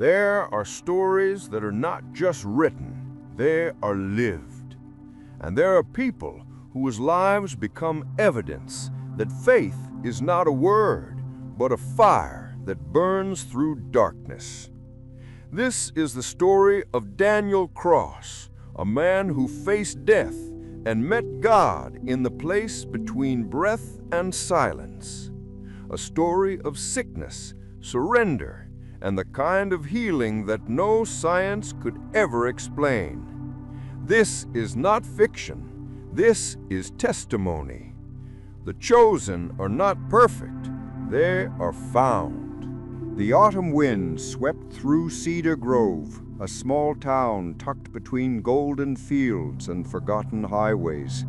There are stories that are not just written, they are lived. And there are people whose lives become evidence that faith is not a word, but a fire that burns through darkness. This is the story of Daniel Cross, a man who faced death and met God in the place between breath and silence. A story of sickness, surrender, and the kind of healing that no science could ever explain. This is not fiction. This is testimony. The chosen are not perfect. They are found. The autumn wind swept through Cedar Grove, a small town tucked between golden fields and forgotten highways.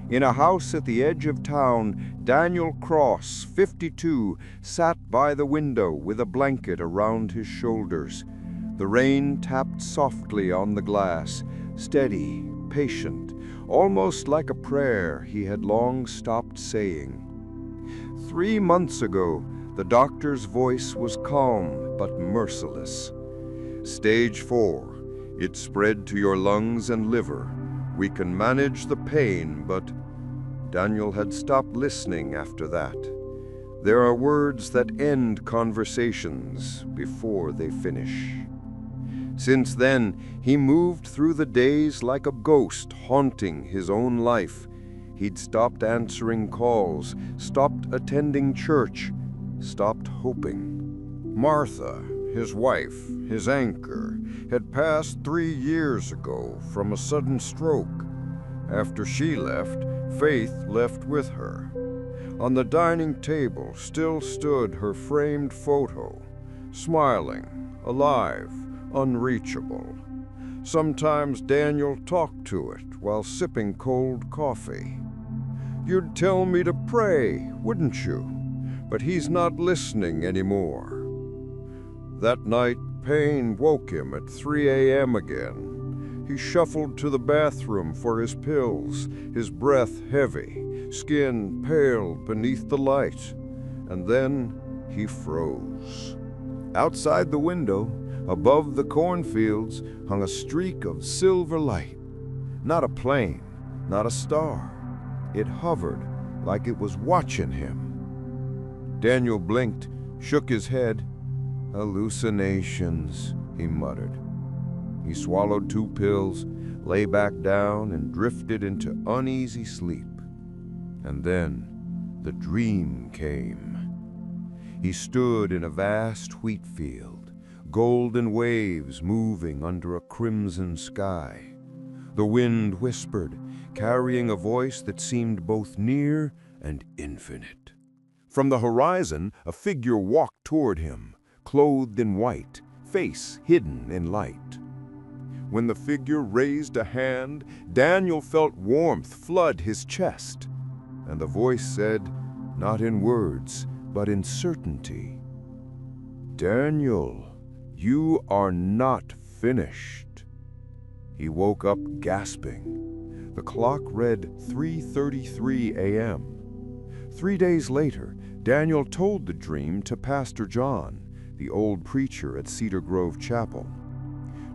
In a house at the edge of town, Daniel Cross, 52, sat by the window with a blanket around his shoulders. The rain tapped softly on the glass, steady, patient, almost like a prayer he had long stopped saying. 3 months ago, the doctor's voice was calm but merciless. Stage 4. It spread to your lungs and liver. We can manage the pain, but Daniel had stopped listening after that. There are words that end conversations before they finish. Since then, he moved through the days like a ghost haunting his own life. He'd stopped answering calls, stopped attending church, stopped hoping. Martha, his wife, his anchor, had passed 3 years ago from a sudden stroke. After she left, Faith left with her. On the dining table still stood her framed photo, smiling, alive, unreachable. Sometimes Daniel talked to it while sipping cold coffee. You'd tell me to pray, wouldn't you? But he's not listening anymore. That night, pain woke him at 3 a.m. again. He shuffled to the bathroom for his pills, his breath heavy, skin pale beneath the light. And then he froze. Outside the window, above the cornfields, hung a streak of silver light. Not a plane, not a star. It hovered like it was watching him. Daniel blinked, shook his head. Hallucinations, he muttered. He swallowed 2 pills, lay back down, and drifted into uneasy sleep. And then the dream came. He stood in a vast wheat field, golden waves moving under a crimson sky. The wind whispered, carrying a voice that seemed both near and infinite. From the horizon, a figure walked toward him, clothed in white, face hidden in light. When the figure raised a hand, Daniel felt warmth flood his chest. And the voice said, not in words, but in certainty, "Daniel, you are not finished." He woke up gasping. The clock read 3:33 a.m. 3 days later, Daniel told the dream to Pastor John, the old preacher at Cedar Grove Chapel.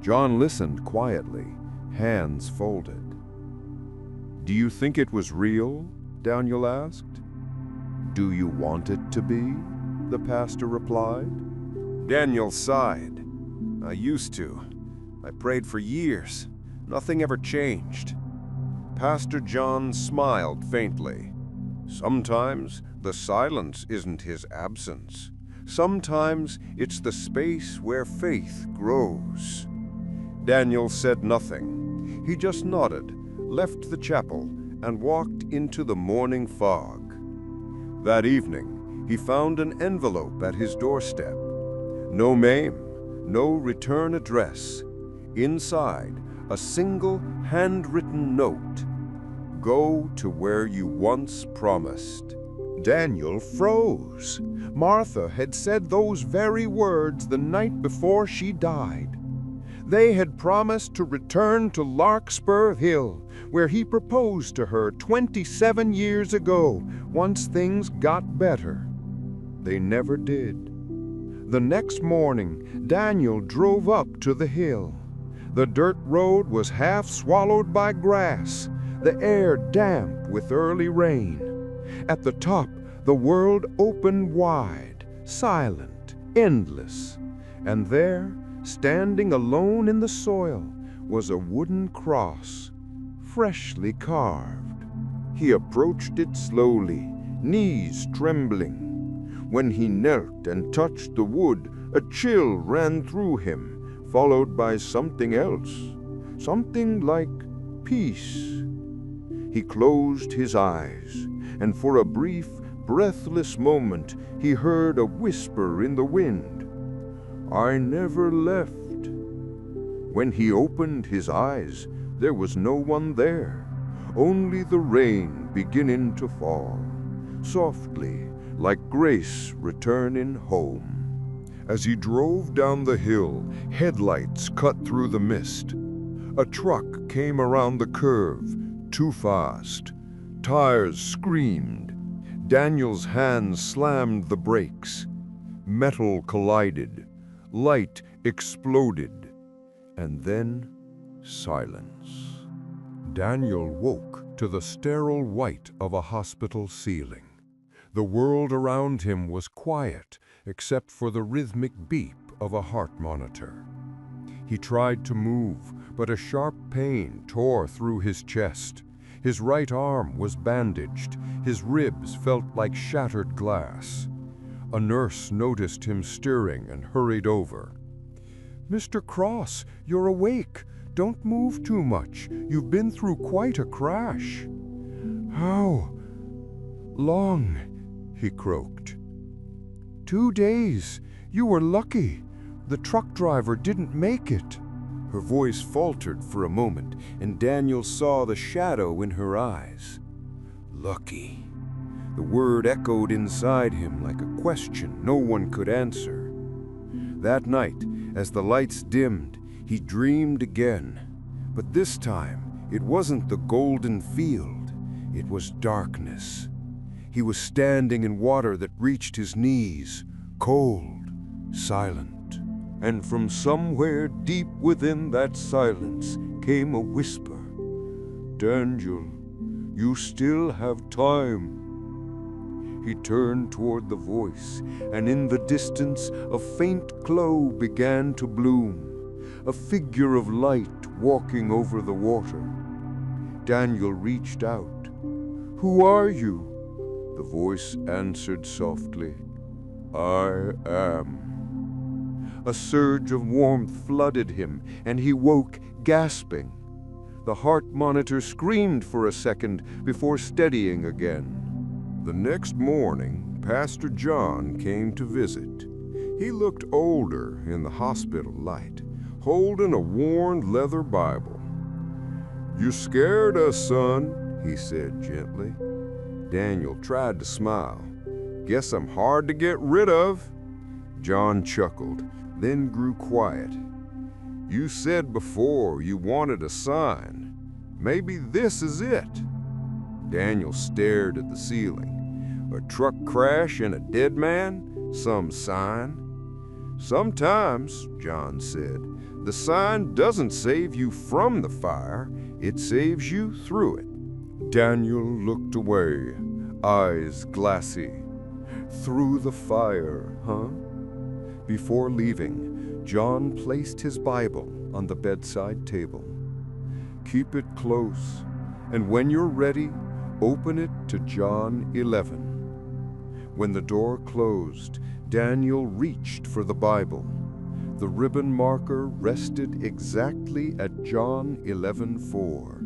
John listened quietly, hands folded. "Do you think it was real?" Daniel asked. "Do you want it to be?" the pastor replied. Daniel sighed. "I used to. I prayed for years. Nothing ever changed." Pastor John smiled faintly. "Sometimes the silence isn't his absence. Sometimes it's the space where faith grows." Daniel said nothing. He just nodded, left the chapel, and walked into the morning fog. That evening, he found an envelope at his doorstep. No name, no return address. Inside, a single handwritten note. "Go to where you once promised." Daniel froze. Martha had said those very words the night before she died. They had promised to return to Larkspur Hill, where he proposed to her 27 years ago, once things got better. They never did. The next morning, Daniel drove up to the hill. The dirt road was half swallowed by grass, the air damp with early rain. At the top, the world opened wide, silent, endless. And there, standing alone in the soil, was a wooden cross, freshly carved. He approached it slowly, knees trembling. When he knelt and touched the wood, a chill ran through him, followed by something else, something like peace. He closed his eyes, and for a brief, breathless moment, he heard a whisper in the wind. "I never left." When he opened his eyes, there was no one there, only the rain beginning to fall, softly, like grace returning home. As he drove down the hill, headlights cut through the mist. A truck came around the curve, too fast. Tires screamed. Daniel's hands slammed the brakes. Metal collided. Light exploded. And then, silence. Daniel woke to the sterile white of a hospital ceiling. The world around him was quiet, except for the rhythmic beep of a heart monitor. He tried to move, but a sharp pain tore through his chest. His right arm was bandaged. His ribs felt like shattered glass. A nurse noticed him stirring and hurried over. "Mr. Cross, you're awake. Don't move too much. You've been through quite a crash." "How long?" he croaked. "2 days. You were lucky. The truck driver didn't make it." Her voice faltered for a moment, and Daniel saw the shadow in her eyes. Lucky. The word echoed inside him like a question no one could answer. That night, as the lights dimmed, he dreamed again. But this time, it wasn't the golden field. It was darkness. He was standing in water that reached his knees, cold, silent. And from somewhere deep within that silence came a whisper. "Daniel, you still have time." He turned toward the voice, and in the distance a faint glow began to bloom, a figure of light walking over the water. Daniel reached out. "Who are you?" The voice answered softly, "I am." A surge of warmth flooded him, and he woke, gasping. The heart monitor screamed for a second before steadying again. The next morning, Pastor John came to visit. He looked older in the hospital light, holding a worn leather Bible. "You scared us, son," he said gently. Daniel tried to smile. "Guess I'm hard to get rid of." John chuckled, then grew quiet. "You said before you wanted a sign. Maybe this is it." Daniel stared at the ceiling. A truck crash and a dead man? Some sign? "Sometimes," John said, "the sign doesn't save you from the fire, it saves you through it." Daniel looked away, eyes glassy. "Through the fire, huh?" Before leaving, John placed his Bible on the bedside table. "Keep it close, and when you're ready, open it to John 11. When the door closed, Daniel reached for the Bible. The ribbon marker rested exactly at John 11:4.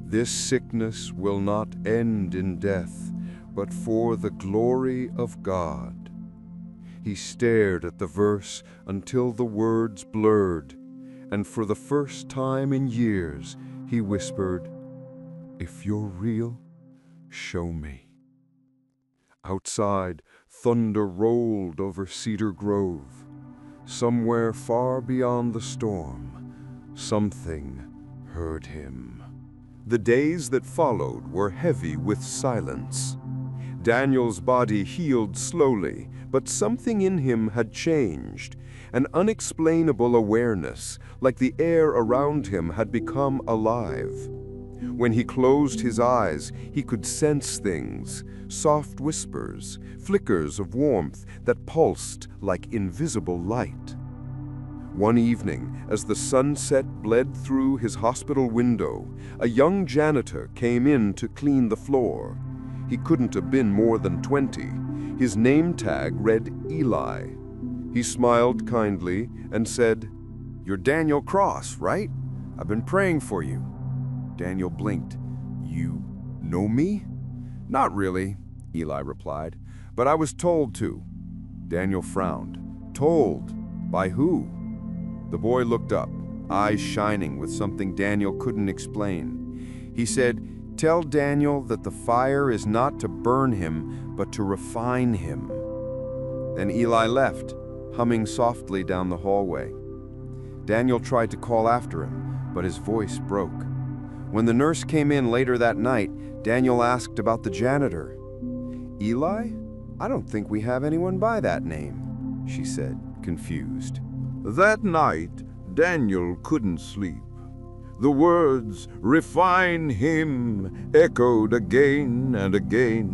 "This sickness will not end in death, but for the glory of God." He stared at the verse until the words blurred, and for the first time in years, he whispered, "If you're real, show me." Outside, thunder rolled over Cedar Grove. Somewhere far beyond the storm, something heard him. The days that followed were heavy with silence. Daniel's body healed slowly, but something in him had changed. An unexplainable awareness, like the air around him had become alive. When he closed his eyes, he could sense things, soft whispers, flickers of warmth that pulsed like invisible light. One evening, as the sunset bled through his hospital window, a young janitor came in to clean the floor. He couldn't have been more than 20. His name tag read Eli. He smiled kindly and said, "You're Daniel Cross, right? I've been praying for you." Daniel blinked. "You know me?" "Not really," Eli replied, "but I was told to." Daniel frowned. "Told? By who?" The boy looked up, eyes shining with something Daniel couldn't explain. He said, "Tell Daniel that the fire is not to burn him, but to refine him." Then Eli left, humming softly down the hallway. Daniel tried to call after him, but his voice broke. When the nurse came in later that night, Daniel asked about the janitor. "Eli? I don't think we have anyone by that name," she said, confused. That night, Daniel couldn't sleep. The words, "refine him," echoed again and again.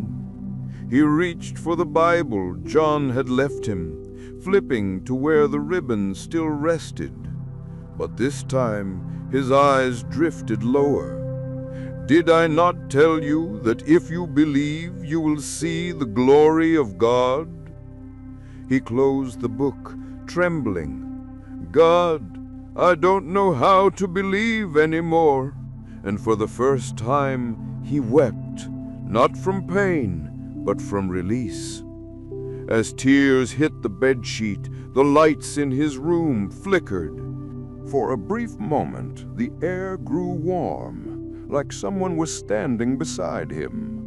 He reached for the Bible John had left him, flipping to where the ribbon still rested. But this time, his eyes drifted lower. "Did I not tell you that if you believe, you will see the glory of God?" He closed the book, trembling. "God, I don't know how to believe anymore." And for the first time, he wept, not from pain, but from release. As tears hit the bedsheet, the lights in his room flickered. For a brief moment, the air grew warm, like someone was standing beside him.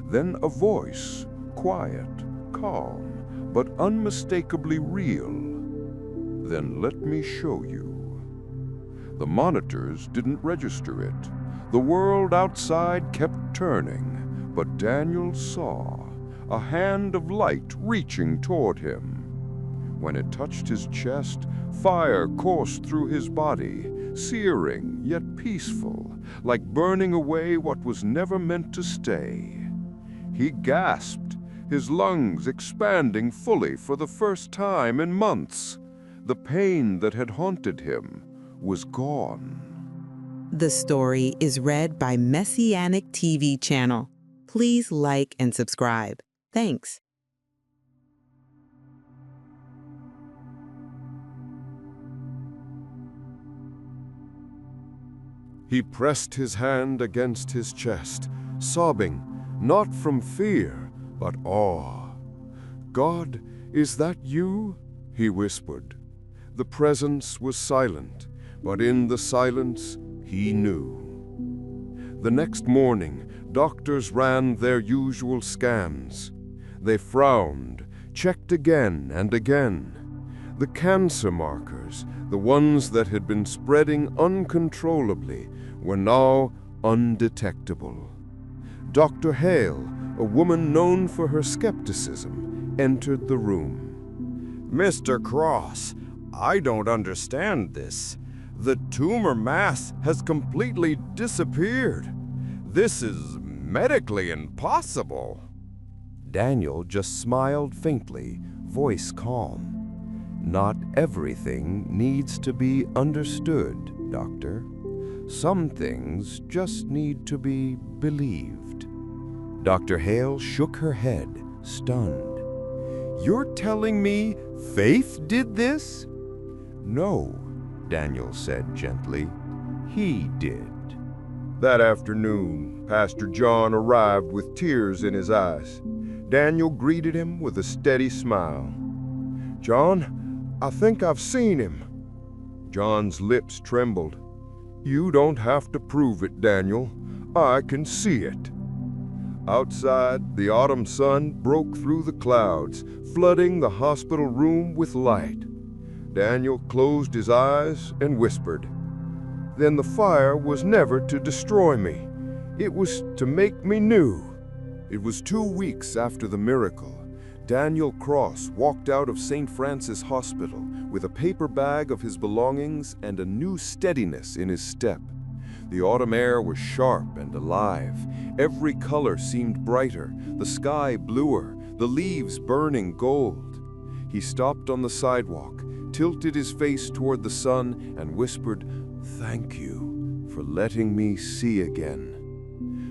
Then a voice, quiet, calm, but unmistakably real. "Then let me show you." The monitors didn't register it. The world outside kept turning, but Daniel saw a hand of light reaching toward him. When it touched his chest, fire coursed through his body, searing yet peaceful, like burning away what was never meant to stay. He gasped, his lungs expanding fully for the first time in months. The pain that had haunted him was gone. The story is read by Messianic TV channel. Please like and subscribe. Thanks. He pressed his hand against his chest, sobbing, not from fear, but awe. "God, is that you?" he whispered. The presence was silent, but in the silence, he knew. The next morning, doctors ran their usual scans. They frowned, checked again and again. The cancer markers, the ones that had been spreading uncontrollably, were now undetectable. Dr. Hale, a woman known for her skepticism, entered the room. "Mr. Cross, I don't understand this. The tumor mass has completely disappeared. This is medically impossible." Daniel just smiled faintly, voice calm. "Not everything needs to be understood, Doctor. Some things just need to be believed." Dr. Hale shook her head, stunned. "You're telling me faith did this?" "No," Daniel said gently. "He did." That afternoon, Pastor John arrived with tears in his eyes. Daniel greeted him with a steady smile. "John, I think I've seen him." John's lips trembled. "You don't have to prove it, Daniel. I can see it." Outside, the autumn sun broke through the clouds, flooding the hospital room with light. Daniel closed his eyes and whispered, "Then the fire was never to destroy me. It was to make me new. It was 2 weeks after the miracle. Daniel Cross walked out of St. Francis Hospital with a paper bag of his belongings and a new steadiness in his step. The autumn air was sharp and alive. Every color seemed brighter, the sky bluer, the leaves burning gold. He stopped on the sidewalk, tilted his face toward the sun, and whispered, "Thank you for letting me see again."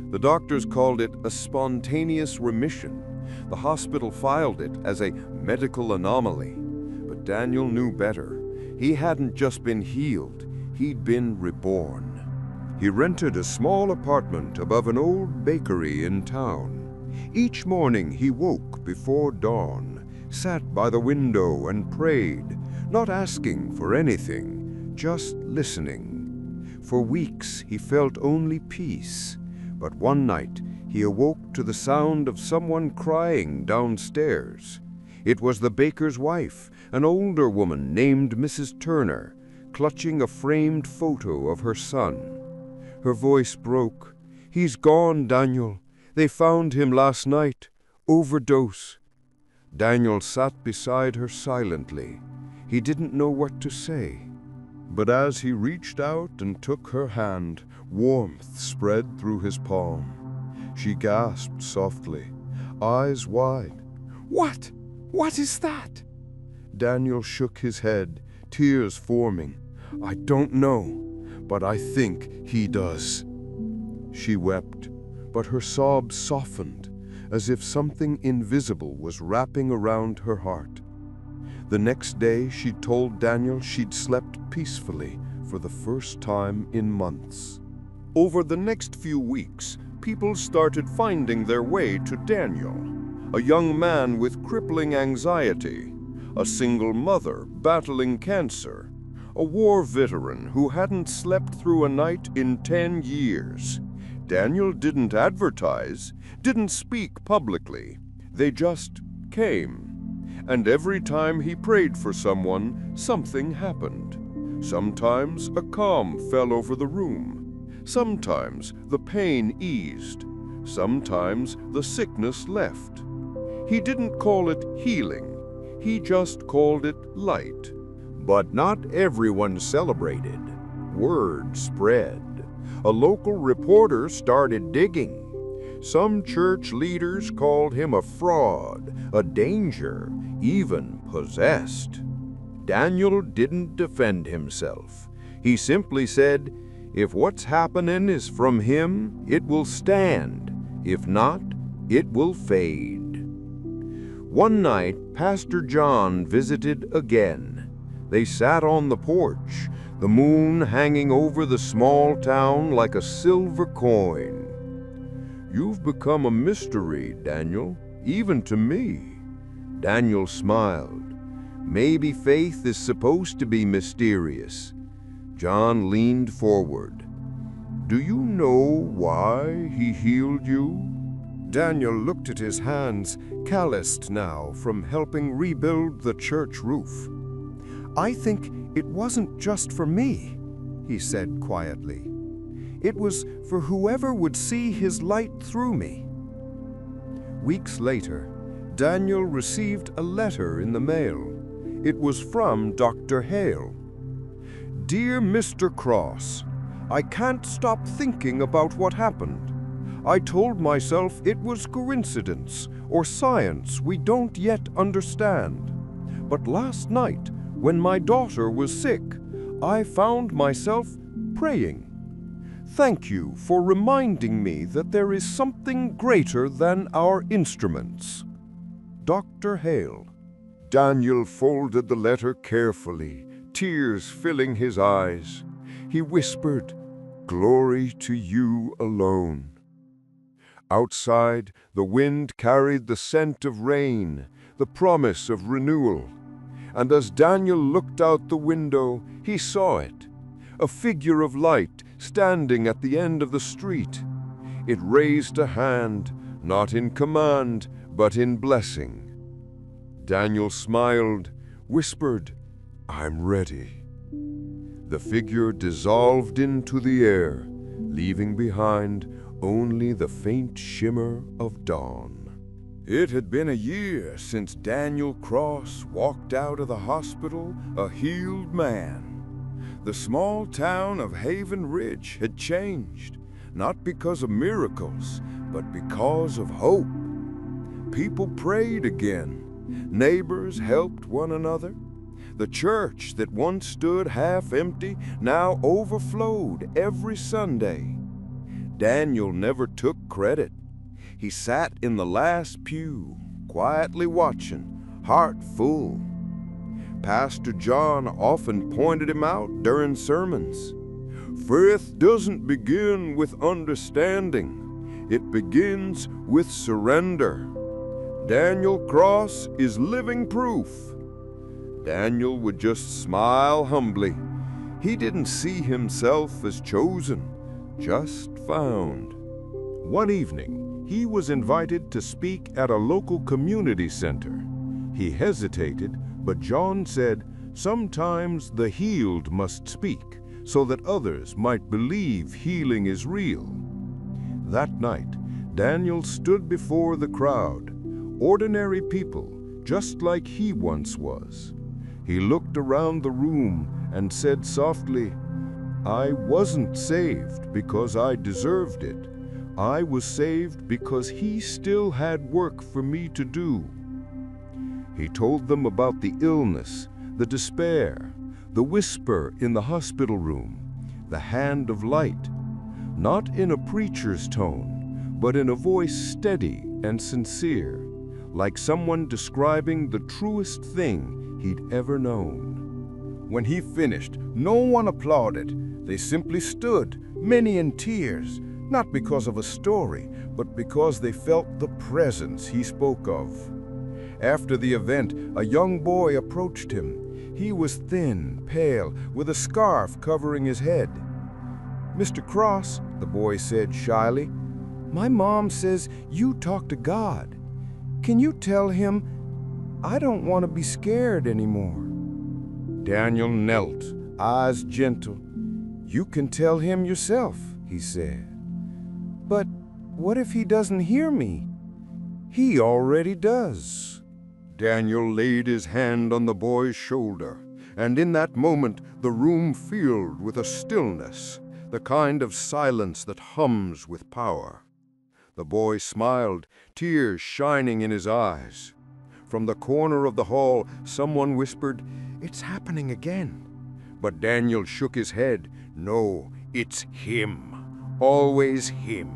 The doctors called it a spontaneous remission. The hospital filed it as a medical anomaly. But Daniel knew better. He hadn't just been healed, he'd been reborn. He rented a small apartment above an old bakery in town. Each morning he woke before dawn, sat by the window and prayed, not asking for anything, just listening. For weeks he felt only peace. But one night, he awoke to the sound of someone crying downstairs. It was the baker's wife, an older woman named Mrs. Turner, clutching a framed photo of her son. Her voice broke. "He's gone, Daniel. They found him last night. Overdose." Daniel sat beside her silently. He didn't know what to say. But as he reached out and took her hand, warmth spread through his palm. She gasped softly, eyes wide. "What? What is that?" Daniel shook his head, tears forming. "I don't know, but I think he does." She wept, but her sobs softened, as if something invisible was wrapping around her heart. The next day, she told Daniel she'd slept peacefully for the first time in months. Over the next few weeks, people started finding their way to Daniel, a young man with crippling anxiety, a single mother battling cancer, a war veteran who hadn't slept through a night in 10 years. Daniel didn't advertise, didn't speak publicly. They just came. And every time he prayed for someone, something happened. Sometimes a calm fell over the room. Sometimes the pain eased. Sometimes the sickness left. He didn't call it healing. He just called it light. But not everyone celebrated. Word spread. A local reporter started digging. Some church leaders called him a fraud, a danger, even possessed. Daniel didn't defend himself. He simply said, "If what's happening is from him, it will stand. If not, it will fade." One night, Pastor John visited again. They sat on the porch, the moon hanging over the small town like a silver coin. "You've become a mystery, Daniel, even to me." Daniel smiled. "Maybe faith is supposed to be mysterious." John leaned forward. "Do you know why he healed you?" Daniel looked at his hands, calloused now from helping rebuild the church roof. "I think it wasn't just for me," he said quietly. "It was for whoever would see his light through me." Weeks later, Daniel received a letter in the mail. It was from Dr. Hale. "Dear Mr. Cross, I can't stop thinking about what happened. I told myself it was coincidence or science we don't yet understand. But last night, when my daughter was sick, I found myself praying. Thank you for reminding me that there is something greater than our instruments. Dr. Hale." Daniel folded the letter carefully, tears filling his eyes. He whispered, "Glory to you alone." Outside, the wind carried the scent of rain, the promise of renewal. And as Daniel looked out the window, he saw it, a figure of light standing at the end of the street. It raised a hand, not in command, but in blessing. Daniel smiled, whispered, "I'm ready." The figure dissolved into the air, leaving behind only the faint shimmer of dawn. It had been a year since Daniel Cross walked out of the hospital a healed man. The small town of Haven Ridge had changed, not because of miracles, but because of hope. People prayed again. Neighbors helped one another. The church that once stood half empty now overflowed every Sunday. Daniel never took credit. He sat in the last pew, quietly watching, heart full. Pastor John often pointed him out during sermons. Faith doesn't begin with understanding. It begins with surrender. Daniel Cross is living proof. Daniel would just smile humbly. He didn't see himself as chosen, just found. One evening, he was invited to speak at a local community center. He hesitated, but John said, "Sometimes the healed must speak, so that others might believe healing is real." That night, Daniel stood before the crowd, ordinary people, just like he once was. He looked around the room and said softly, "I wasn't saved because I deserved it. I was saved because he still had work for me to do." He told them about the illness, the despair, the whisper in the hospital room, the hand of light, not in a preacher's tone, but in a voice steady and sincere, like someone describing the truest thing he'd ever known. When he finished, no one applauded. They simply stood, many in tears, not because of a story, but because they felt the presence he spoke of. After the event, a young boy approached him. He was thin, pale, with a scarf covering his head. "Mr. Cross," the boy said shyly, "my mom says you talk to God. Can you tell him I don't want to be scared anymore?" Daniel knelt, eyes gentle. "You can tell him yourself," he said. "But what if he doesn't hear me?" "He already does." Daniel laid his hand on the boy's shoulder, and in that moment the room filled with a stillness, the kind of silence that hums with power. The boy smiled, tears shining in his eyes. From the corner of the hall, someone whispered, "It's happening again." But Daniel shook his head. "No, it's him. Always him."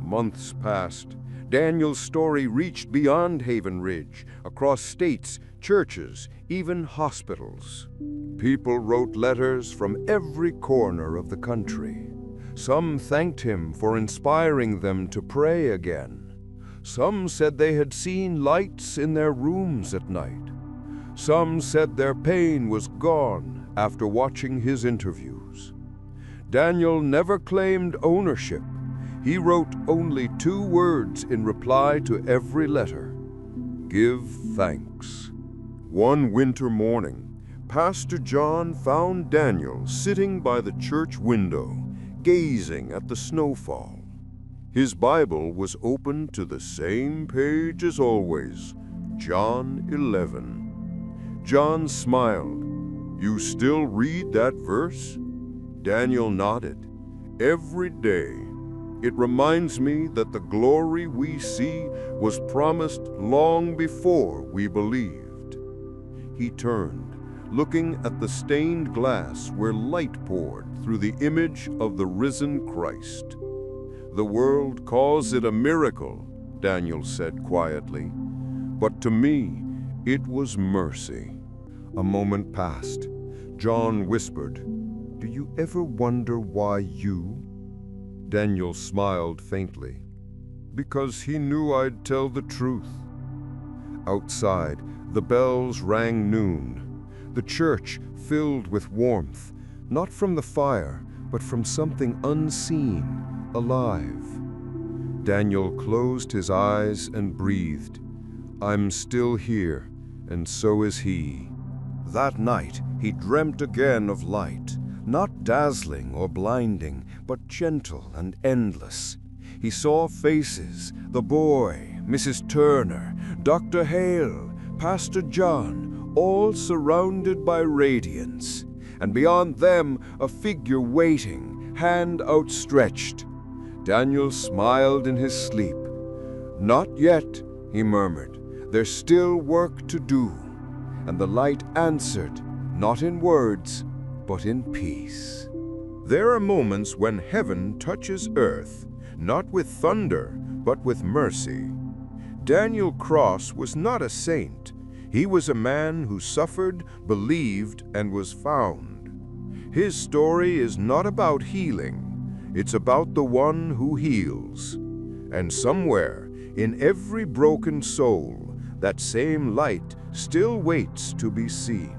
Months passed. Daniel's story reached beyond Haven Ridge, across states, churches, even hospitals. People wrote letters from every corner of the country. Some thanked him for inspiring them to pray again. Some said they had seen lights in their rooms at night. Some said their pain was gone after watching his interviews. Daniel never claimed ownership. He wrote only 2 words in reply to every letter: "Give thanks." One winter morning, Pastor John found Daniel sitting by the church window, gazing at the snowfall. His Bible was open to the same page as always, John 11. John smiled. "You still read that verse?" Daniel nodded. "Every day. It reminds me that the glory we see was promised long before we believed." He turned, looking at the stained glass where light poured through the image of the risen Christ. "The world calls it a miracle," Daniel said quietly, "but to me, it was mercy." A moment passed. John whispered, "Do you ever wonder why you?" Daniel smiled faintly, "Because he knew I'd tell the truth." Outside, the bells rang noon. The church filled with warmth, not from the fire, but from something unseen, alive. Daniel closed his eyes and breathed, "I'm still here, and so is he." That night, he dreamt again of light, Not dazzling or blinding, but gentle and endless. He saw faces, the boy, Mrs. Turner, Dr. Hale, Pastor John, all surrounded by radiance, and beyond them a figure waiting, hand outstretched. Daniel smiled in his sleep. "Not yet," he murmured. "There's still work to do." And the light answered, not in words, but in peace. There are moments when heaven touches earth, not with thunder, but with mercy. Daniel Cross was not a saint. He was a man who suffered, believed, and was found. His story is not about healing. It's about the one who heals. And somewhere, in every broken soul, that same light still waits to be seen.